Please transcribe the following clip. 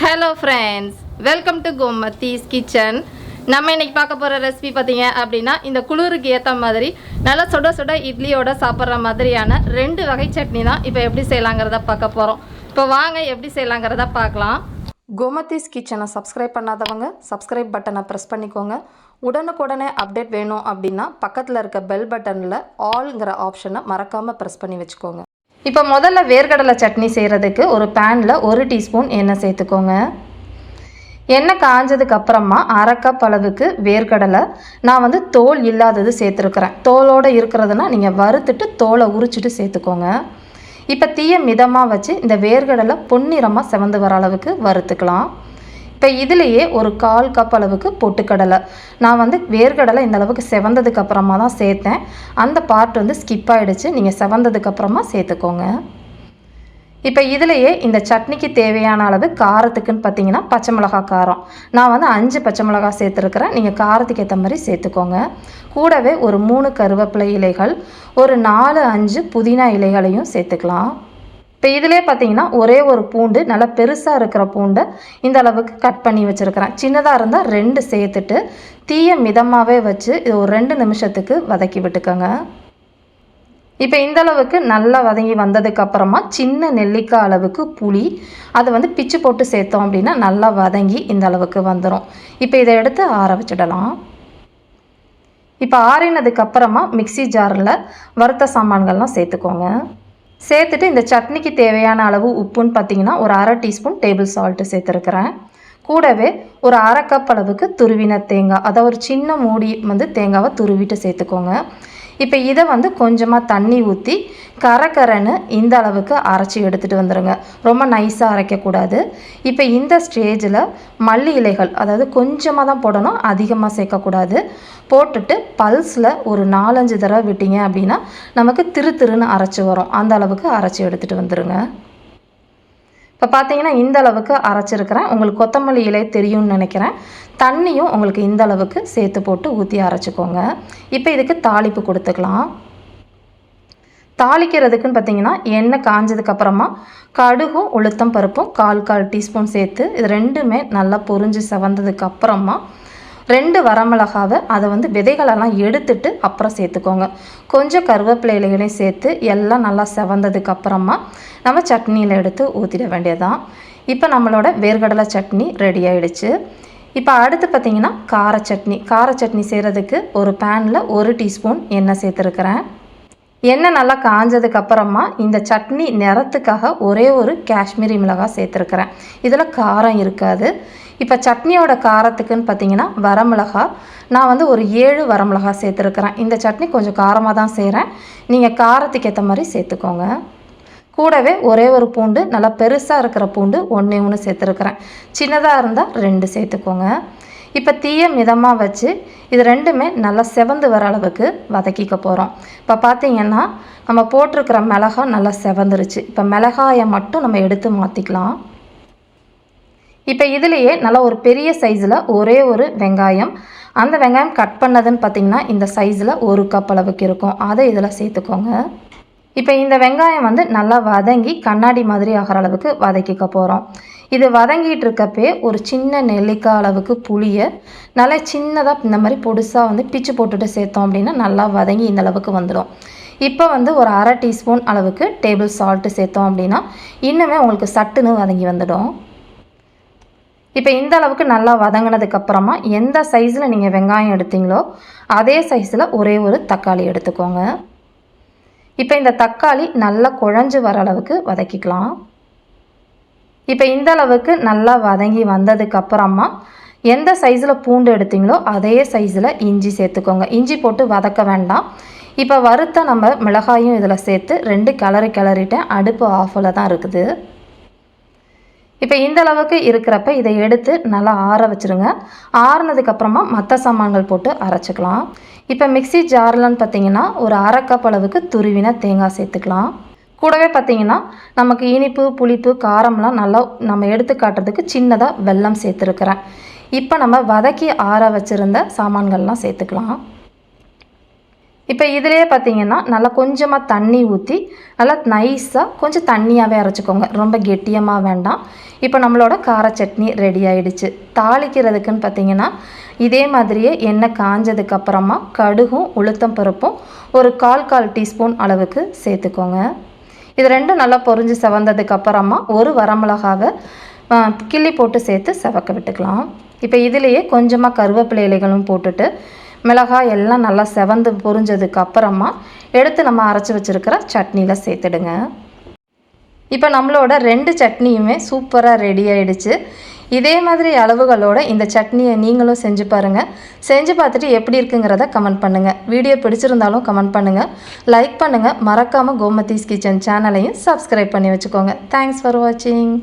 Hello friends, welcome to Gomathi's kitchen. நம்ம இன்னைக்கு பார்க்க போற ரெசிபி பாத்தீங்க அப்படினா இந்த குளிருக்கு ஏத்த மாதிரி நல்ல சுட சுட இட்லியோட சாப்பிடுற மாதிரியான ரெண்டு வகை சட்னி தான் இப்போ எப்படி செய்யலாம்ங்கறத பார்க்க போறோம். இப்போ வாங்க எப்படி செய்யலாம்ங்கறத பார்க்கலாம். Gomathi's kitchen-ஐ சப்ஸ்கிரைப் பண்ணாதவங்க சப்ஸ்கிரைப் பட்டனை பிரஸ் பண்ணிக்கோங்க. உடனுக்குடனே அப்டேட் வேணும் அப்படினா பக்கத்துல இருக்க பெல் பட்டன்ல ஆல்ங்கற ஆப்ஷனை மறக்காம பிரஸ் பண்ணி வெச்சுக்கோங்க. இப்போ முதல்ல வேர்க்கடலை சட்னி செய்கிறதுக்கு ஒரு பேனில் 1 டீஸ்பூன் எண்ணெய் சேர்த்துக்கோங்க. எண்ணெய் காஞ்சதுக்கு அப்புறமா 1/2 கப் அளவுக்கு வேர்க்கடலை நான் தோல் இல்லாதது சேர்த்துருக்குறேன். தோலோடு இருக்கிறதுனா நீங்கள் வறுத்துட்டு தோலை உரிச்சிட்டு சேர்த்துக்கோங்க. இப்போ தீயை மிதமாக வச்சு இந்த வேர்க்கடலை பொன்னிறமாக செவந்து வர அளவுக்கு வறுத்துக்கலாம். இப்போ இதிலேயே ஒரு 1/4 கப் அளவுக்கு பொட்டுக்கடலை நான் வேர்க்கடலை இந்த அளவுக்கு செவந்ததுக்கு அப்புறமா தான் சேர்த்தேன். அந்த பார்ட் ஸ்கிப் ஆகிடுச்சு, நீங்கள் செவந்ததுக்கு அப்புறமா சேர்த்துக்கோங்க. இப்போ இதிலேயே இந்த சட்னிக்கு தேவையான அளவு காரத்துக்குன்னு பார்த்தீங்கன்னா பச்சை மிளகாய் காரம் நான் 5 பச்சை மிளகாய் சேர்த்துருக்குறேன். நீங்கள் காரத்துக்கு ஏற்ற மாதிரி சேர்த்துக்கோங்க. கூடவே ஒரு 3 கருவேப்பிலை இலைகள், ஒரு 4-5 புதினா இலைகளையும் சேர்த்துக்கலாம். இப்போ இதிலே பார்த்தீங்கன்னா ஒரே ஒரு பூண்டு, நல்லா பெருசாக இருக்கிற பூண்டை இந்த அளவுக்கு கட் பண்ணி வச்சுருக்கிறேன். சின்னதாக இருந்தால் 2 சேர்த்துட்டு தீயை மிதமாகவே வச்சு இது ஒரு 2 நிமிஷத்துக்கு வதக்கி விட்டுக்கோங்க. இப்போ இந்த அளவுக்கு நல்லா வதங்கி வந்ததுக்கப்புறமா சின்ன நெல்லிக்காய் அளவுக்கு புளி அதை பிச்சு போட்டு சேர்த்தோம் அப்படின்னா நல்லா வதங்கி இந்த அளவுக்கு வந்துடும். இப்போ இதை எடுத்து ஆற வச்சிடலாம். இப்போ ஆறினதுக்கப்புறமா மிக்சி ஜாரில் வறுத்த சாமான்கள்லாம் சேர்த்துக்கோங்க. சேர்த்துட்டு இந்த சட்னிக்கு தேவையான அளவு உப்புன்னு பார்த்தீங்கன்னா ஒரு 1/2 டீஸ்பூன் டேபிள் சால்ட்டு சேர்த்துருக்குறேன். கூடவே ஒரு 1/2 கப் அளவுக்கு துருவின தேங்காய், அதை ஒரு சின்ன மூடி தேங்காவை துருவிட்டு சேர்த்துக்கோங்க. இப்போ இதை கொஞ்சமாக தண்ணி ஊற்றி கரன்னு இந்த அளவுக்கு அரைச்சி எடுத்துகிட்டு வந்துடுங்க. ரொம்ப நைஸாக அரைக்கக்கூடாது. இப்போ இந்த ஸ்டேஜில் மல்லி இலைகள் அதாவது கொஞ்சமாக தான் போடணும், அதிகமாக சேர்க்கக்கூடாது. போட்டுட்டு பல்ஸில் ஒரு 4-5 தடவை விட்டீங்க அப்படின்னா நமக்கு திருன்னு அரைச்சி வரும். அந்த அளவுக்கு அரைச்சி எடுத்துகிட்டு வந்துடுங்க. இப்போ பார்த்தீங்கன்னா இந்த அளவுக்கு அரைச்சிருக்கிறேன். உங்களுக்கு கொத்தமல்லி இலை தெரியும்னு நினைக்கிறேன். தண்ணியும் உங்களுக்கு இந்த அளவுக்கு சேர்த்து போட்டு ஊற்றி அரைச்சிக்கோங்க. இப்போ இதுக்கு தாளிப்பு கொடுத்துக்கலாம். தாளிக்கிறதுக்குன்னு பார்த்தீங்கன்னா எண்ணெய் காஞ்சதுக்கப்புறமா கடுகும் உளுத்தம் பருப்பும் 1/4 டீஸ்பூன் சேர்த்து இது ரெண்டுமே நல்லா பொரிஞ்சு செவந்ததுக்கப்புறமா 2 வரமிளகாவை அதை விதைகளெல்லாம் எடுத்துட்டு அப்புறம் சேர்த்துக்கோங்க. கொஞ்சம் கருவேப்பிலை இலைகளையும் சேர்த்து எல்லாம் நல்லா செவந்ததுக்கப்புறமா நம்ம சட்னியில் எடுத்து ஊற்றிட வேண்டியதான். இப்போ நம்மளோட வேர்க்கடலை சட்னி ரெடி ஆகிடுச்சு. இப்போ அடுத்து பார்த்திங்கன்னா கார சட்னி செய்கிறதுக்கு ஒரு பேனில் 1 டீஸ்பூன் எண்ணெய் சேர்த்துருக்கிறேன். எண்ணெய் நல்லா காஞ்சதுக்கப்புறமா இந்த சட்னி நிறத்துக்காக ஒரே ஒரு காஷ்மீரி மிளகாய் சேர்த்துருக்கிறேன். இதில் காரம் இருக்காது. இப்போ சட்னியோட காரத்துக்குன்னு பார்த்தீங்கன்னா வரமிளகாய் நான் ஒரு 7 வரமிளகாய் சேர்த்துருக்கிறேன். இந்த சட்னி கொஞ்சம் காரமாக தான் செய்கிறேன், நீங்கள் காரத்துக்கு ஏற்ற மாதிரி சேர்த்துக்கோங்க. கூடவே ஒரே ஒரு பூண்டு, நல்லா பெருசாக இருக்கிற பூண்டு 1 சேர்த்துருக்கிறேன். சின்னதாக இருந்தால் 2 சேர்த்துக்கோங்க. இப்போ தீயை மிதமாக வச்சு இது ரெண்டுமே நல்லா செவந்து வர அளவுக்கு வதக்கிக்க போகிறோம். இப்போ பார்த்திங்கன்னா நம்ம போட்டிருக்கிற மிளகாய் நல்லா செவந்துருச்சு. இப்போ மிளகாயை மட்டும் நம்ம எடுத்து மாற்றிக்கலாம். இப்போ இதுலேயே நல்லா ஒரு பெரிய சைஸில் ஒரே ஒரு வெங்காயம், அந்த வெங்காயம் கட் பண்ணதுன்னு பார்த்திங்கன்னா இந்த சைஸில் 1 கப் அளவுக்கு இருக்கும், அதை இதில் சேர்த்துக்கோங்க. இப்போ இந்த வெங்காயம் நல்லா வதங்கி கண்ணாடி மாதிரி ஆகிற அளவுக்கு வதக்கிக்க போகிறோம். இது வதங்கிட்டு இருக்கப்பே ஒரு சின்ன நெல்லிக்காய் அளவுக்கு புளியை நல்லா சின்னதாக இந்த மாதிரி பொடுசாக பிச்சு போட்டுட்டு சேர்த்தோம் அப்படின்னா நல்லா வதங்கி இந்த அளவுக்கு வந்துடும். இப்போ ஒரு 1/2 டீஸ்பூன் அளவுக்கு டேபிள் சால்ட்டு சேர்த்தோம் அப்படின்னா இன்னுமே உங்களுக்கு சட்டுன்னு வதங்கி வந்துடும். இப்போ இந்த அளவுக்கு நல்லா வதங்கினதுக்கப்புறமா எந்த சைஸில் நீங்கள் வெங்காயம் எடுத்தீங்களோ அதே சைஸில் ஒரே ஒரு தக்காளி எடுத்துக்கோங்க. இப்போ இந்த தக்காளி நல்லா குழஞ்சு வர அளவுக்கு வதக்கிக்கலாம். இப்போ இந்த அளவுக்கு நல்லா வதங்கி வந்ததுக்கப்புறமா எந்த சைஸில் பூண்டு எடுத்தீங்களோ அதே சைஸில் இஞ்சி சேர்த்துக்கோங்க. இஞ்சி போட்டு வதக்க வேண்டாம். இப்போ வறுத்த நம்ம மிளகாயும் இதில் சேர்த்து 2 கிளறிட்டேன். அடுப்பு ஆஃபில் தான் இருக்குது. இப்போ இந்த அளவுக்கு இருக்கிறப்ப இதை எடுத்து நல்லா ஆற வச்சுருங்க. ஆறுனதுக்கப்புறமா மற்ற சாமான்கள் போட்டு அரைச்சிக்கலாம். இப்போ மிக்சி ஜார்லன்னு பார்த்தீங்கன்னா ஒரு 1/2 கப் அளவுக்கு துருவின தேங்காய் சேர்த்துக்கலாம். கூடவே பார்த்தீங்கன்னா நமக்கு இனிப்பு புளிப்பு காரம்லாம் நல்லா நம்ம எடுத்து காட்டுறதுக்கு சின்னதாக வெல்லம் சேர்த்துருக்குறேன். இப்போ நம்ம வதக்கி ஆற வச்சுருந்த சாமான்கள்லாம் சேர்த்துக்கலாம். இப்போ இதிலேயே பார்த்தீங்கன்னா நல்லா கொஞ்சமாக தண்ணி ஊற்றி நல்லா நைஸாக கொஞ்சம் தண்ணியாகவே அரைச்சிக்கோங்க, ரொம்ப கெட்டியமாக வேண்டாம். இப்போ நம்மளோட கார சட்னி ரெடி ஆகிடுச்சு. தாளிக்கிறதுக்குன்னு பார்த்தீங்கன்னா இதே மாதிரியே எண்ணெய் காஞ்சதுக்கப்புறமா கடுகும் உளுத்தம் பருப்பும் ஒரு 1/4 டீஸ்பூன் அளவுக்கு சேர்த்துக்கோங்க. இது ரெண்டும் நல்லா பொரிஞ்சு செவந்ததுக்கப்புறமா ஒரு வரமிளகாவை கிள்ளி போட்டு சேர்த்து செவக்க விட்டுக்கலாம். இப்போ இதிலேயே கொஞ்சமாக கருவேப்பிலை இலைகளும் போட்டுட்டு மிளகாய் எல்லாம் நல்லா செவந்து பொரிஞ்சதுக்கு அப்புறமா எடுத்து நம்ம அரைச்சி வச்சுருக்கிற சட்னியில் சேர்த்துடுங்க. இப்போ நம்மளோட 2 சட்னியுமே சூப்பராக ரெடி ஆகிடுச்சு. இதே மாதிரி அளவுகளோட இந்த சட்னியை நீங்களும் செஞ்சு பாருங்கள். செஞ்சு பார்த்துட்டு எப்படி இருக்குங்கிறத கமெண்ட் பண்ணுங்கள். வீடியோ பிடிச்சிருந்தாலும் கமெண்ட் பண்ணுங்கள், லைக் பண்ணுங்கள். மறக்காமல் கோமதீஸ் கிச்சன் சேனலையும் சப்ஸ்கிரைப் பண்ணி வச்சுக்கோங்க. தேங்க்ஸ் ஃபார் வாட்சிங்.